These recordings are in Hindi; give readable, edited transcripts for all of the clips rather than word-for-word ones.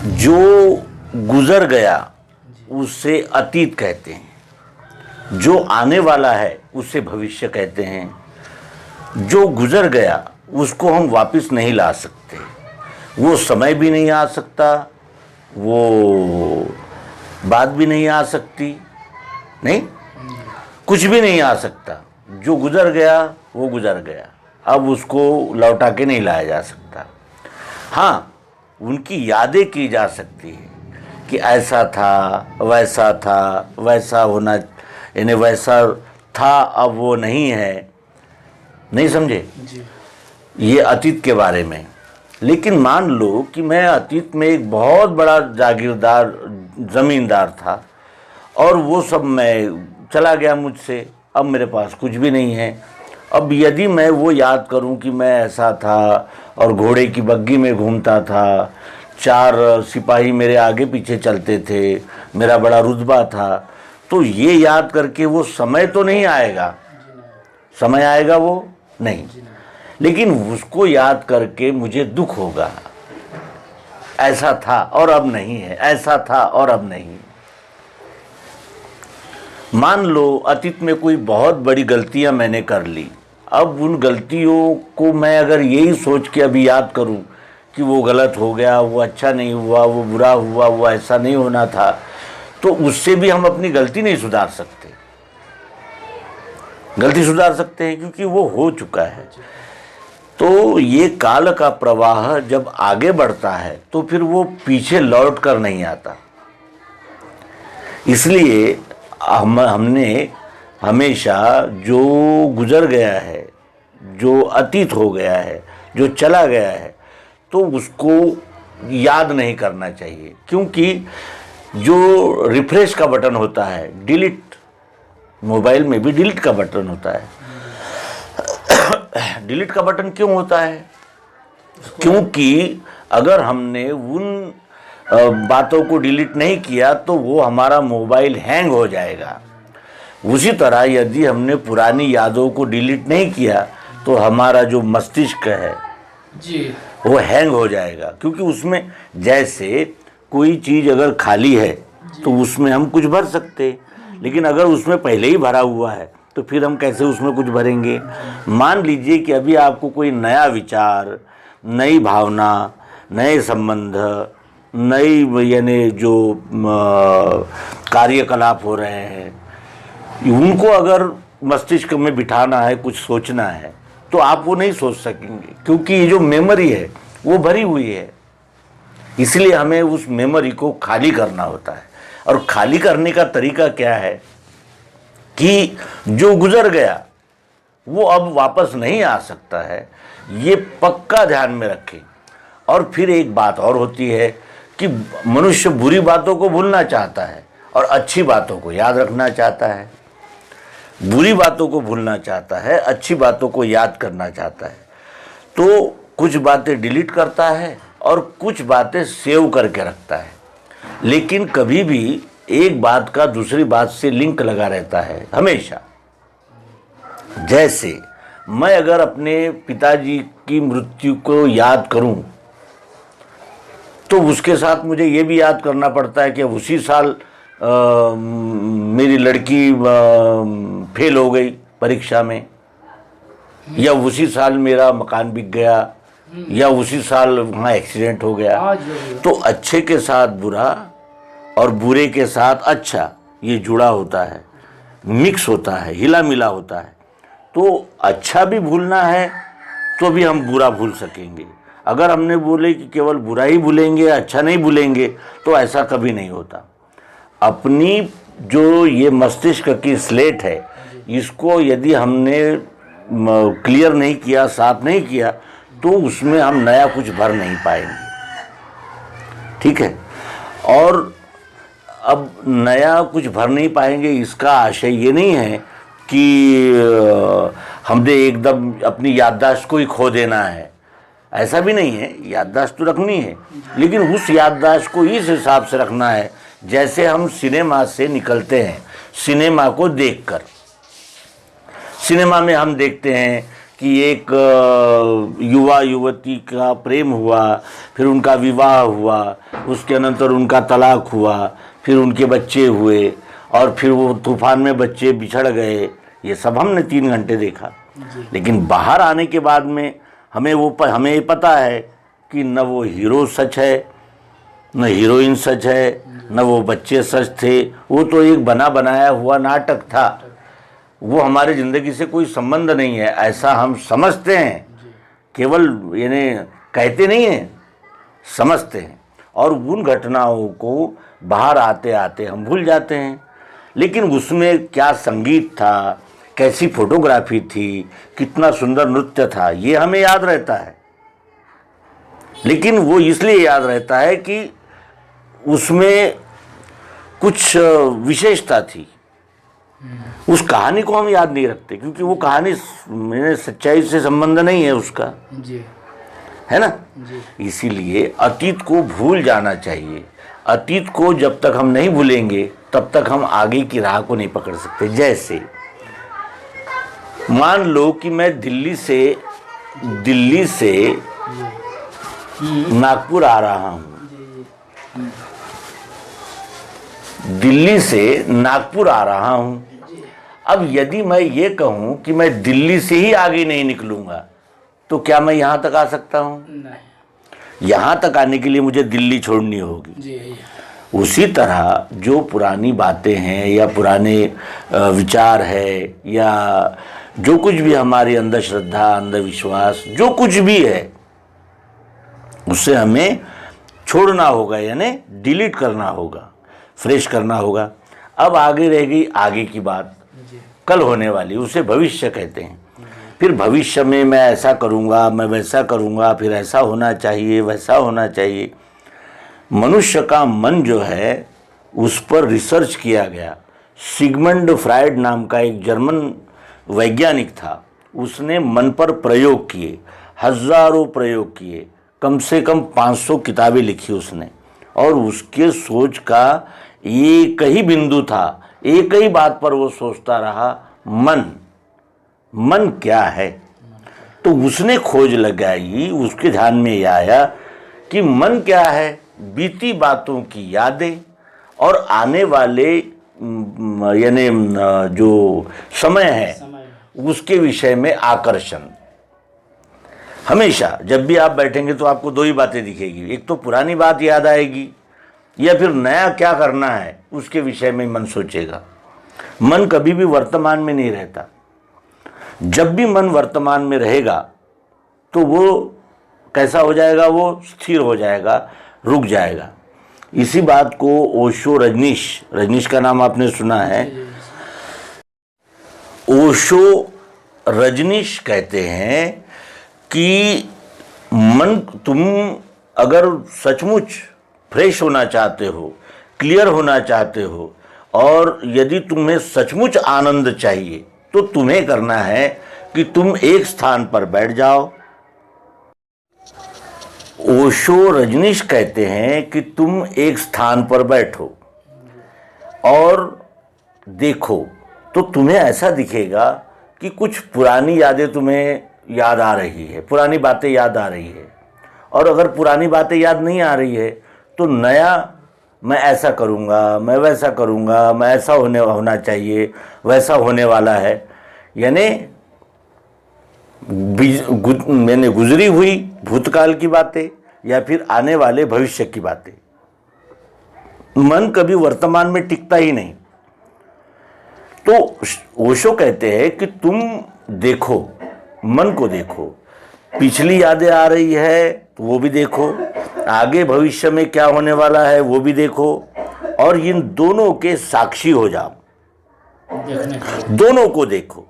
जो गुजर गया उसे अतीत कहते हैं, जो आने वाला है उसे भविष्य कहते हैं। जो गुजर गया उसको हम वापस नहीं ला सकते, वो समय भी नहीं आ सकता, वो बात भी नहीं आ सकती, नहीं, कुछ भी नहीं आ सकता। जो गुजर गया वो गुजर गया, अब उसको लौटा के नहीं लाया जा सकता। हाँ, उनकी यादें की जा सकती है कि ऐसा था, वैसा होना, यानी वैसा था अब वो नहीं है, नहीं समझे जी। ये अतीत के बारे में। लेकिन मान लो कि मैं अतीत में एक बहुत बड़ा जागीरदार ज़मींदार था और वो सब मैं चला गया मुझसे, अब मेरे पास कुछ भी नहीं है। अब यदि मैं वो याद करूं कि मैं ऐसा था और घोड़े की बग्गी में घूमता था, 4 सिपाही मेरे आगे पीछे चलते थे, मेरा बड़ा रुतबा था, तो ये याद करके वो समय तो नहीं आएगा, समय आएगा वो नहीं, लेकिन उसको याद करके मुझे दुख होगा, ऐसा था और अब नहीं है, ऐसा था और अब नहीं। मान लो अतीत में कोई बहुत बड़ी गलतियां मैंने कर ली, अब उन गलतियों को मैं अगर यही सोच के अभी याद करूं कि वो गलत हो गया, वो अच्छा नहीं हुआ, वो बुरा हुआ, वो ऐसा नहीं होना था, तो उससे भी हम अपनी गलती नहीं सुधार सकते। गलती सुधार सकते हैं क्योंकि वो हो चुका है। तो ये काल का प्रवाह जब आगे बढ़ता है तो फिर वो पीछे लौट कर नहीं आता। इसलिए हमने हमेशा जो गुजर गया है, जो अतीत हो गया है, जो चला गया है, तो उसको याद नहीं करना चाहिए। क्योंकि जो रिफ्रेश का बटन होता है, डिलीट, मोबाइल में भी डिलीट का बटन होता है। डिलीट का बटन क्यों होता है? क्योंकि अगर हमने उन बातों को डिलीट नहीं किया तो वो हमारा मोबाइल हैंग हो जाएगा। उसी तरह यदि हमने पुरानी यादों को डिलीट नहीं किया तो हमारा जो मस्तिष्क है जी वो हैंग हो जाएगा। क्योंकि उसमें जैसे कोई चीज़ अगर खाली है तो उसमें हम कुछ भर सकते, लेकिन अगर उसमें पहले ही भरा हुआ है तो फिर हम कैसे उसमें कुछ भरेंगे। मान लीजिए कि अभी आपको कोई नया विचार, नई भावना, नए संबंध, नई यानी जो कार्यकलाप हो रहे हैं, उनको अगर मस्तिष्क में बिठाना है, कुछ सोचना है, तो आप वो नहीं सोच सकेंगे क्योंकि ये जो मेमोरी है वो भरी हुई है। इसलिए हमें उस मेमोरी को खाली करना होता है। और खाली करने का तरीका क्या है कि जो गुजर गया वो अब वापस नहीं आ सकता है, ये पक्का ध्यान में रखें। और फिर एक बात और होती है कि मनुष्य बुरी बातों को भूलना चाहता है और अच्छी बातों को याद रखना चाहता है। बुरी बातों को भूलना चाहता है, अच्छी बातों को याद करना चाहता है। तो कुछ बातें डिलीट करता है और कुछ बातें सेव करके रखता है, लेकिन कभी भी एक बात का दूसरी बात से लिंक लगा रहता है हमेशा। जैसे मैं अगर अपने पिताजी की मृत्यु को याद करूं तो उसके साथ मुझे ये भी याद करना पड़ता है कि उसी साल मेरी लड़की फेल हो गई परीक्षा में, या उसी साल मेरा मकान बिक गया, या उसी साल वहाँ एक्सीडेंट हो गया। तो अच्छे के साथ बुरा और बुरे के साथ अच्छा ये जुड़ा होता है, मिक्स होता है, हिला मिला होता है। तो अच्छा भी भूलना है तो भी हम बुरा भूल सकेंगे। अगर हमने बोले कि केवल बुरा ही भूलेंगे, अच्छा नहीं भूलेंगे, तो ऐसा कभी नहीं होता। अपनी जो ये मस्तिष्क की स्लेट है, इसको यदि हमने क्लियर नहीं किया, साफ नहीं किया, तो उसमें हम नया कुछ भर नहीं पाएंगे। ठीक है। और अब नया कुछ भर नहीं पाएंगे इसका आशय ये नहीं है कि हमने एकदम अपनी याददाश्त को ही खो देना है, ऐसा भी नहीं है। याददाश्त तो रखनी है, लेकिन उस याददाश्त को इस हिसाब से रखना है जैसे हम सिनेमा से निकलते हैं, सिनेमा को देखकर। सिनेमा में हम देखते हैं कि एक युवा युवती का प्रेम हुआ, फिर उनका विवाह हुआ, उसके अनंतर उनका तलाक हुआ, फिर उनके बच्चे हुए, और फिर वो तूफान में बच्चे बिछड़ गए, ये सब हमने 3 घंटे देखा। लेकिन बाहर आने के बाद में हमें ये पता है कि न वो हीरो सच है, न हीरोइन सच है, न वो बच्चे सच थे। वो तो एक बना बनाया हुआ नाटक था, वो हमारी ज़िंदगी से कोई संबंध नहीं है, ऐसा हम समझते हैं। केवल यानी कहते नहीं हैं, समझते हैं। और उन घटनाओं को बाहर आते आते हम भूल जाते हैं। लेकिन उसमें क्या संगीत था, कैसी फोटोग्राफी थी, कितना सुंदर नृत्य था, ये हमें याद रहता है। लेकिन वो इसलिए याद रहता है कि उसमें कुछ विशेषता थी। उस कहानी को हम याद नहीं रखते, क्योंकि वो कहानी मैंने सच्चाई से संबंध नहीं है उसका, जी है ना। जी इसीलिए अतीत को भूल जाना चाहिए। अतीत को जब तक हम नहीं भूलेंगे तब तक हम आगे की राह को नहीं पकड़ सकते। जैसे मान लो कि मैं दिल्ली से नागपुर आ रहा हूँ, दिल्ली से नागपुर आ रहा हूँ। अब यदि मैं ये कहूँ कि मैं दिल्ली से ही आगे नहीं निकलूँगा, तो क्या मैं यहाँ तक आ सकता हूँ? नहीं। यहाँ तक आने के लिए मुझे दिल्ली छोड़नी होगी। जी। उसी तरह जो पुरानी बातें हैं या पुराने विचार है या जो कुछ भी हमारी अंधश्रद्धा, अंधविश्वास, जो कुछ भी है, उससे हमें छोड़ना होगा, यानी डिलीट करना होगा, फ्रेश करना होगा। अब आगे रह गई आगे की बात, कल होने वाली, उसे भविष्य कहते हैं। फिर भविष्य में मैं ऐसा करूँगा, मैं वैसा करूँगा, फिर ऐसा होना चाहिए, वैसा होना चाहिए। मनुष्य का मन जो है उस पर रिसर्च किया गया। सिगमंड फ्रायड नाम का एक जर्मन वैज्ञानिक था, उसने मन पर प्रयोग किए, हजारों प्रयोग किए, कम से कम 500 किताबें लिखी उसने। और उसके सोच का एक ही बिंदु था, एक ही बात पर वो सोचता रहा, मन क्या है। तो उसने खोज लगाई, उसके ध्यान में ये आया कि मन क्या है, बीती बातों की यादें और आने वाले यानी जो समय है उसके विषय में आकर्षण। हमेशा जब भी आप बैठेंगे तो आपको 2 ही बातें दिखेगी, एक तो पुरानी बात याद आएगी या फिर नया क्या करना है उसके विषय में मन सोचेगा। मन कभी भी वर्तमान में नहीं रहता। जब भी मन वर्तमान में रहेगा तो वो कैसा हो जाएगा, वो स्थिर हो जाएगा, रुक जाएगा। इसी बात को ओशो रजनीश का नाम आपने सुना है, ओशो रजनीश कहते हैं कि मन, तुम अगर सचमुच फ्रेश होना चाहते हो, क्लियर होना चाहते हो, और यदि तुम्हें सचमुच आनंद चाहिए तो तुम्हें करना है कि तुम एक स्थान पर बैठ जाओ। ओशो रजनीश कहते हैं कि तुम एक स्थान पर बैठो और देखो, तो तुम्हें ऐसा दिखेगा कि कुछ पुरानी यादें तुम्हें याद आ रही है, पुरानी बातें याद आ रही है। और अगर पुरानी बातें याद नहीं आ रही है तो नया, मैं ऐसा करूँगा, मैं वैसा करूँगा, मैं ऐसा होना चाहिए, वैसा होने वाला है, यानी मैंने गुजरी हुई भूतकाल की बातें या फिर आने वाले भविष्य की बातें। मन कभी वर्तमान में टिकता ही नहीं। तो ओशो कहते हैं कि तुम देखो, मन को देखो, पिछली यादें आ रही है तो वो भी देखो, आगे भविष्य में क्या होने वाला है वो भी देखो, और इन दोनों के साक्षी हो जाओ, दोनों को देखो।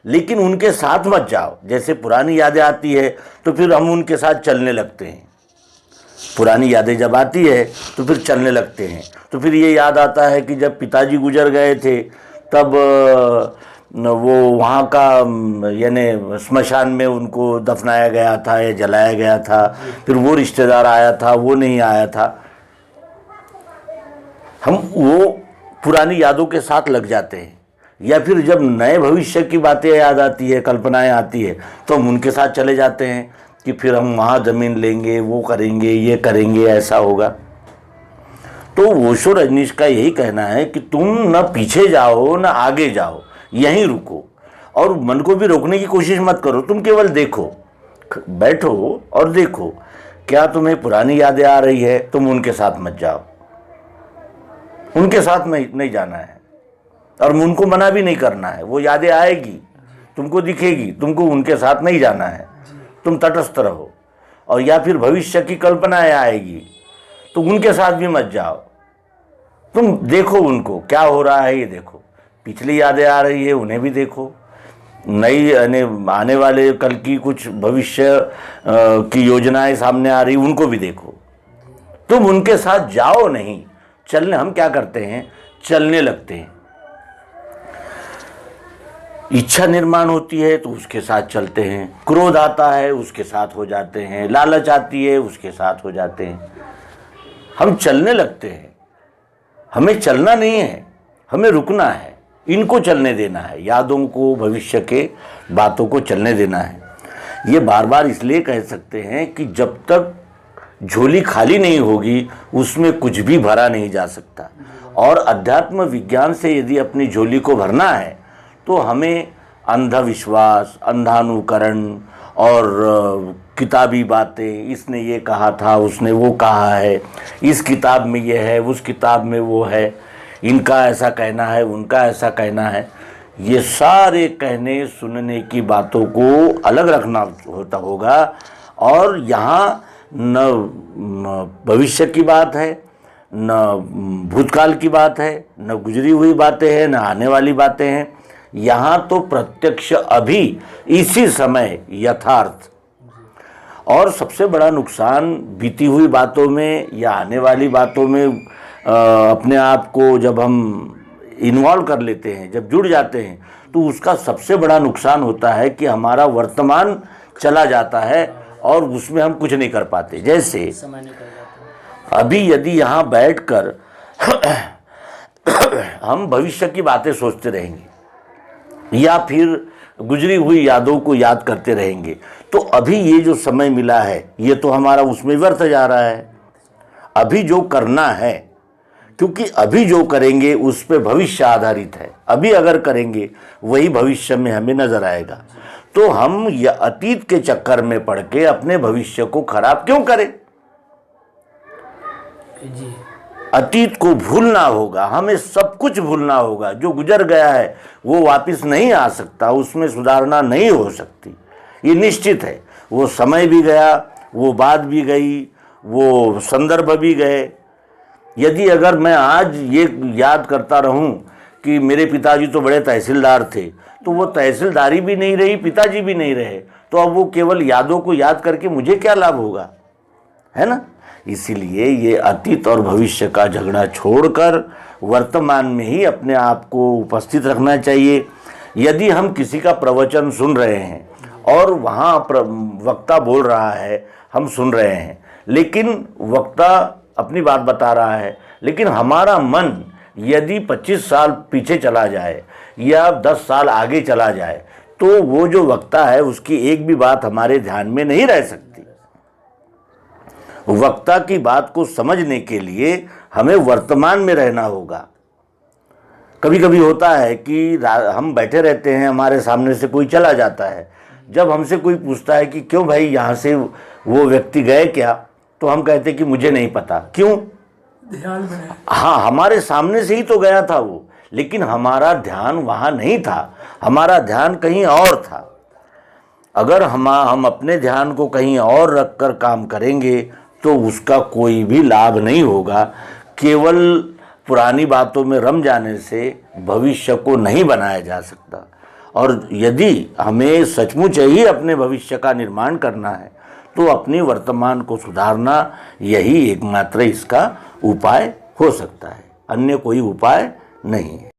लेकिन उनके साथ मत जाओ। जैसे पुरानी यादें आती है तो फिर हम उनके साथ चलने लगते हैं, पुरानी यादें जब आती है तो फिर चलने लगते हैं। तो फिर ये याद आता है कि जब पिताजी गुजर गए थे तब वो वहाँ का यानी स्मशान में उनको दफनाया गया था या जलाया गया था, फिर वो रिश्तेदार आया था, वो नहीं आया था। हम वो पुरानी यादों के साथ लग जाते हैं। या फिर जब नए भविष्य की बातें याद आती है, कल्पनाएं आती है, तो हम उनके साथ चले जाते हैं कि फिर हम वहाँ ज़मीन लेंगे, वो करेंगे, ये करेंगे, ऐसा होगा। तो ओशो रजनीश का यही कहना है कि तुम न पीछे जाओ न आगे जाओ, यहीं रुको, और मन को भी रोकने की कोशिश मत करो। तुम केवल देखो, बैठो और देखो। क्या तुम्हें पुरानी यादें आ रही है, तुम उनके साथ मत जाओ, उनके साथ नहीं जाना है, और उनको मना भी नहीं करना है। वो यादें आएगी, तुमको दिखेगी, तुमको उनके साथ नहीं जाना है, तुम तटस्थ रहो। और या फिर भविष्य की कल्पनाएं आएगी तो उनके साथ भी मत जाओ, तुम देखो उनको क्या हो रहा है, ये देखो। पिछली यादें आ रही है, उन्हें भी देखो। नई आने वाले कल की कुछ भविष्य की योजनाएं सामने आ रही, उनको भी देखो। तुम उनके साथ जाओ नहीं, चलने। हम क्या करते हैं, चलने लगते हैं। इच्छा निर्माण होती है तो उसके साथ चलते हैं, क्रोध आता है उसके साथ हो जाते हैं, लालच आती है उसके साथ हो जाते हैं। हम चलने लगते हैं। हमें चलना नहीं है, हमें रुकना है, इनको चलने देना है, यादों को, भविष्य के बातों को चलने देना है। ये बार बार इसलिए कह सकते हैं कि जब तक झोली खाली नहीं होगी उसमें कुछ भी भरा नहीं जा सकता। और अध्यात्म विज्ञान से यदि अपनी झोली को भरना है तो हमें अंधविश्वास, अंधानुकरण और किताबी बातें, इसने ये कहा था, उसने वो कहा है, इस किताब में ये है, उस किताब में वो है, इनका ऐसा कहना है, उनका ऐसा कहना है, ये सारे कहने सुनने की बातों को अलग रखना होगा। और यहाँ न भविष्य की बात है, न भूतकाल की बात है, न गुजरी हुई बातें हैं, न आने वाली बातें हैं। यहाँ तो प्रत्यक्ष अभी, इसी समय, यथार्थ। और सबसे बड़ा नुकसान बीती हुई बातों में या आने वाली बातों में अपने आप को जब हम इन्वॉल्व कर लेते हैं, जब जुड़ जाते हैं, तो उसका सबसे बड़ा नुकसान होता है कि हमारा वर्तमान चला जाता है और उसमें हम कुछ नहीं कर पाते। जैसे अभी यदि यहाँ बैठकर हम भविष्य की बातें सोचते रहेंगे या फिर गुजरी हुई यादों को याद करते रहेंगे, तो अभी ये जो समय मिला है ये तो हमारा उसमें व्यर्थ जा रहा है। अभी जो करना है, क्योंकि अभी जो करेंगे उस पे भविष्य आधारित है। अभी अगर करेंगे वही भविष्य में हमें नजर आएगा। तो हम ये अतीत के चक्कर में पड़ के अपने भविष्य को खराब क्यों करें? अतीत को भूलना होगा, हमें सब कुछ भूलना होगा। जो गुजर गया है वो वापस नहीं आ सकता, उसमें सुधारना नहीं हो सकती, ये निश्चित है। वो समय भी गया, वो बात भी गई, वो संदर्भ भी गए। यदि अगर मैं आज ये याद करता रहूं कि मेरे पिताजी तो बड़े तहसीलदार थे, तो वो तहसीलदारी भी नहीं रही, पिताजी भी नहीं रहे, तो अब वो केवल यादों को याद करके मुझे क्या लाभ होगा, है ना? इसीलिए ये अतीत और भविष्य का झगड़ा छोड़कर वर्तमान में ही अपने आप को उपस्थित रखना चाहिए। यदि हम किसी का प्रवचन सुन रहे हैं और वहाँ वक्ता बोल रहा है, हम सुन रहे हैं, लेकिन वक्ता अपनी बात बता रहा है, लेकिन हमारा मन यदि 25 साल पीछे चला जाए या 10 साल आगे चला जाए, तो वो जो वक्ता है उसकी एक भी बात हमारे ध्यान में नहीं रह सकती। वक्ता की बात को समझने के लिए हमें वर्तमान में रहना होगा। कभी कभी होता है कि हम बैठे रहते हैं, हमारे सामने से कोई चला जाता है। जब हमसे कोई पूछता है कि क्यों भाई यहाँ से वो व्यक्ति गए क्या, तो हम कहते कि मुझे नहीं पता। क्यों? ध्यान में। हाँ, हमारे सामने से ही तो गया था वो, लेकिन हमारा ध्यान वहाँ नहीं था, हमारा ध्यान कहीं और था। अगर हम अपने ध्यान को कहीं और रखकर काम करेंगे तो उसका कोई भी लाभ नहीं होगा। केवल पुरानी बातों में रम जाने से भविष्य को नहीं बनाया जा सकता। और यदि हमें सचमुच ही अपने भविष्य का निर्माण करना है तो अपनी वर्तमान को सुधारना यही एकमात्र इसका उपाय हो सकता है, अन्य कोई उपाय नहीं है।